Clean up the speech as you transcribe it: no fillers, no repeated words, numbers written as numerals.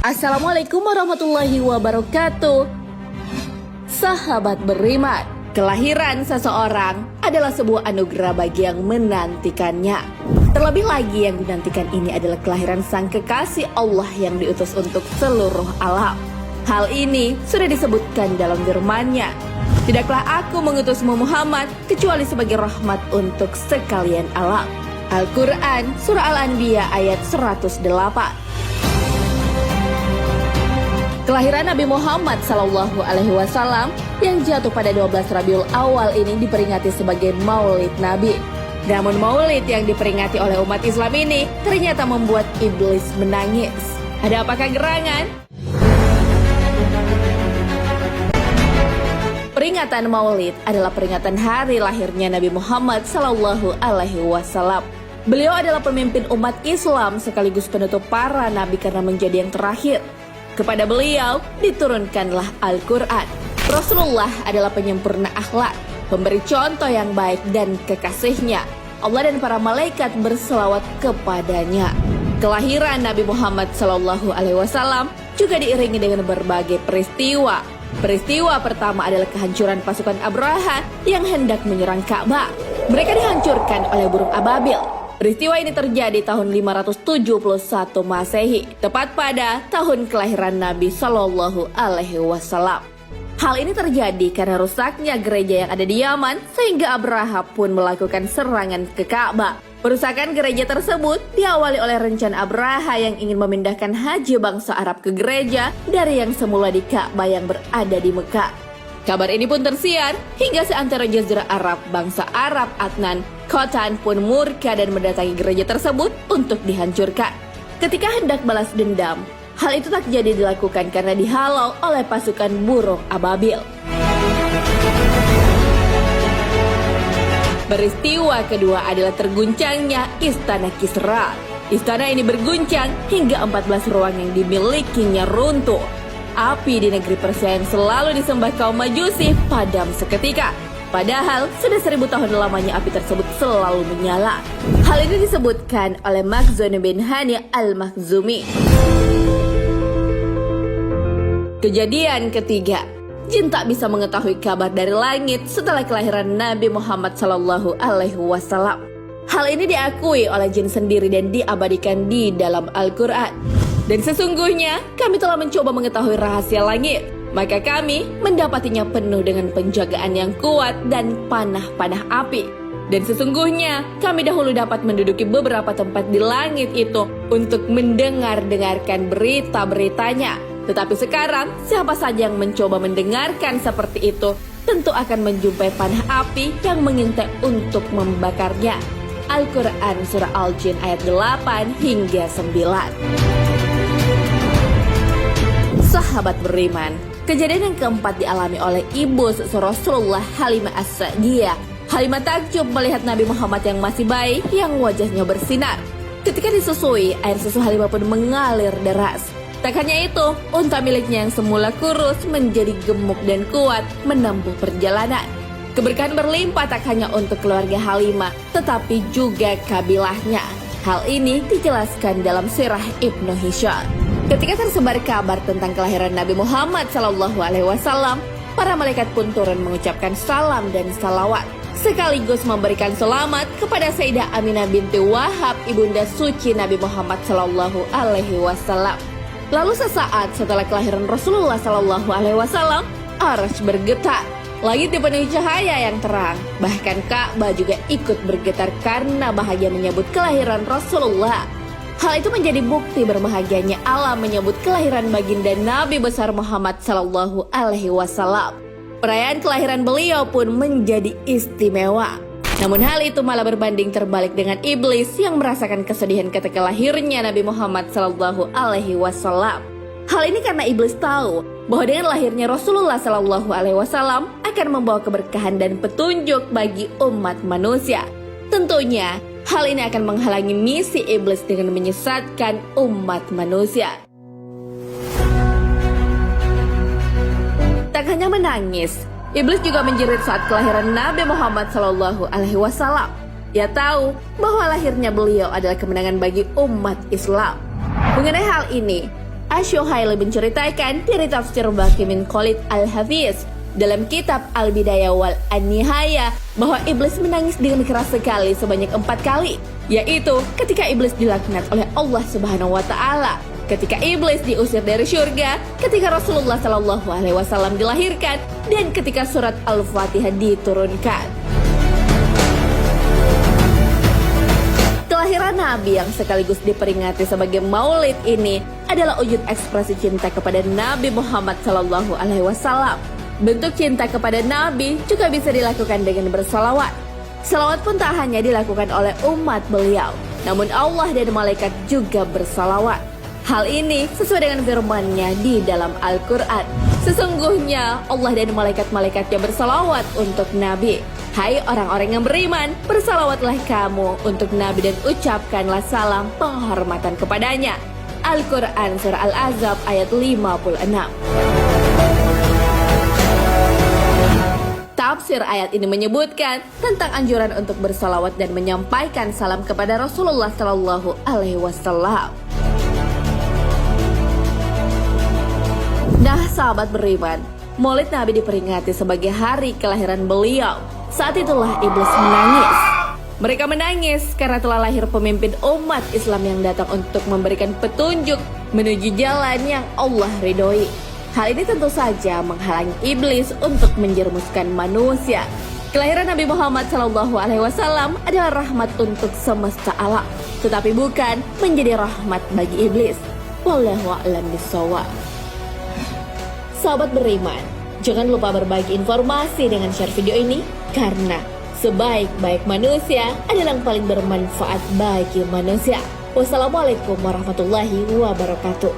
Assalamualaikum warahmatullahi wabarakatuh. Sahabat beriman, kelahiran seseorang adalah sebuah anugerah bagi yang menantikannya. Terlebih lagi yang dinantikan ini adalah kelahiran sang kekasih Allah yang diutus untuk seluruh alam. Hal ini sudah disebutkan dalam firman-Nya. Tidaklah aku mengutusmu Muhammad kecuali sebagai rahmat untuk sekalian alam. Al-Quran Surah Al-Anbiya ayat 108. Kelahiran Nabi Muhammad SAW yang jatuh pada 12 Rabiul Awal ini diperingati sebagai Maulid Nabi. Namun maulid yang diperingati oleh umat Islam ini ternyata membuat iblis menangis. Ada apakah gerangan? Peringatan Maulid adalah peringatan hari lahirnya Nabi Muhammad SAW. Beliau adalah pemimpin umat Islam sekaligus penutup para nabi karena menjadi yang terakhir. Kepada beliau diturunkanlah Al-Quran. Rasulullah adalah penyempurna akhlak, pemberi contoh yang baik dan kekasihnya. Allah dan para malaikat berselawat kepadanya. Kelahiran Nabi Muhammad SAW juga diiringi dengan berbagai peristiwa. Peristiwa pertama adalah kehancuran pasukan Abraha yang hendak menyerang Ka'bah. Mereka dihancurkan oleh burung ababil. Peristiwa ini terjadi tahun 571 Masehi, tepat pada tahun kelahiran Nabi SAW. Hal ini terjadi karena rusaknya gereja yang ada di Yaman, sehingga Abraha pun melakukan serangan ke Ka'bah. Perusakan gereja tersebut diawali oleh rencana Abraha yang ingin memindahkan haji bangsa Arab ke gereja dari yang semula di Ka'bah yang berada di Mekah. Kabar ini pun tersiar hingga seantero Jazirah Arab, bangsa Arab Adnan, Khotan pun murka dan mendatangi gereja tersebut untuk dihancurkan. Ketika hendak balas dendam, hal itu tak jadi dilakukan karena dihalau oleh pasukan burung ababil. Peristiwa kedua adalah terguncangnya Istana Kisra. Istana ini berguncang hingga 14 ruang yang dimilikinya runtuh. Api di negeri Persia yang selalu disembah kaum Majusi padam seketika. Padahal sudah 1000 tahun lamanya api tersebut selalu menyala. Hal ini disebutkan oleh Makhzun bin Hani al-Makhzumi. Kejadian ketiga, jin tak bisa mengetahui kabar dari langit setelah kelahiran Nabi Muhammad SAW. Hal ini diakui oleh jin sendiri dan diabadikan di dalam Al-Quran. Dan sesungguhnya kami telah mencoba mengetahui rahasia langit, maka kami mendapatinya penuh dengan penjagaan yang kuat dan panah-panah api. Dan sesungguhnya kami dahulu dapat menduduki beberapa tempat di langit itu untuk mendengarkan berita-beritanya. Tetapi sekarang siapa saja yang mencoba mendengarkan seperti itu tentu akan menjumpai panah api yang mengintai untuk membakarnya. Al-Quran Surah Al-Jin ayat 8 hingga 9. Sahabat beriman, kejadian yang keempat dialami oleh ibu susu Rasulullah, Halimah As-Sa'diyah. Halimah takjub melihat Nabi Muhammad yang masih bayi yang wajahnya bersinar. Ketika disusui, air susu Halimah pun mengalir deras. Tak hanya itu, unta miliknya yang semula kurus menjadi gemuk dan kuat menempuh perjalanan. Keberkahan berlimpah tak hanya untuk keluarga Halimah, tetapi juga kabilahnya. Hal ini dijelaskan dalam sirah Ibnu Hisham. Ketika tersebar kabar tentang kelahiran Nabi Muhammad SAW, para malaikat pun turun mengucapkan salam dan salawat, sekaligus memberikan selamat kepada Sayyidah Aminah binti Wahab, ibunda suci Nabi Muhammad SAW. Lalu sesaat setelah kelahiran Rasulullah SAW, Arsy bergetar, langit dipenuhi cahaya yang terang, bahkan Ka'bah juga ikut bergetar karena bahagia menyambut kelahiran Rasulullah. Hal itu menjadi bukti berbahagianya Allah menyebut kelahiran baginda Nabi besar Muhammad SAW. Perayaan kelahiran beliau pun menjadi istimewa. Namun hal itu malah berbanding terbalik dengan iblis yang merasakan kesedihan ketika lahirnya Nabi Muhammad SAW. Hal ini karena iblis tahu bahwa dengan lahirnya Rasulullah SAW akan membawa keberkahan dan petunjuk bagi umat manusia. Tentunya hal ini akan menghalangi misi iblis dengan menyesatkan umat manusia. Tak hanya menangis, iblis juga menjerit saat kelahiran Nabi Muhammad SAW. Ia tahu bahwa lahirnya beliau adalah kemenangan bagi umat Islam. Mengenai hal ini, Asy-Syuhaili menceritakan dari tafsir Baqi bin Khalid Al-Hafiz dalam kitab Al-Bidayah wal An-Nihayah bahwa iblis menangis dengan keras sekali sebanyak 4 kali, yaitu ketika iblis dilaknat oleh Allah Subhanahu wa taala, ketika iblis diusir dari surga, ketika Rasulullah SAW dilahirkan, dan ketika surat Al-Fatihah diturunkan. Kelahiran Nabi yang sekaligus diperingati sebagai Maulid ini adalah wujud ekspresi cinta kepada Nabi Muhammad SAW. Bentuk cinta kepada Nabi juga bisa dilakukan dengan bersalawat. Salawat pun tak hanya dilakukan oleh umat beliau, namun Allah dan malaikat juga bersalawat. Hal ini sesuai dengan firman-Nya di dalam Al-Quran. Sesungguhnya Allah dan malaikat-malaikatnya bersalawat untuk Nabi. Hai orang-orang yang beriman, bersalawatlah kamu untuk Nabi dan ucapkanlah salam penghormatan kepadanya. Al-Quran Surah Al-Ahzab ayat 56. Tafsir ayat ini menyebutkan tentang anjuran untuk bersalawat dan menyampaikan salam kepada Rasulullah Shallallahu Alaihi Wasallam. Nah, sahabat beriman, Maulid Nabi diperingati sebagai hari kelahiran beliau. Saat itulah iblis menangis. Mereka menangis karena telah lahir pemimpin umat Islam yang datang untuk memberikan petunjuk menuju jalan yang Allah ridhoi. Hal ini tentu saja menghalangi iblis untuk menjerumuskan manusia. Kelahiran Nabi Muhammad SAW adalah rahmat untuk semesta alam, tetapi bukan menjadi rahmat bagi iblis. Wallahu a'lam bishawab. Sahabat beriman, jangan lupa berbagi informasi dengan share video ini, karena sebaik-baik manusia adalah yang paling bermanfaat bagi manusia. Wassalamualaikum warahmatullahi wabarakatuh.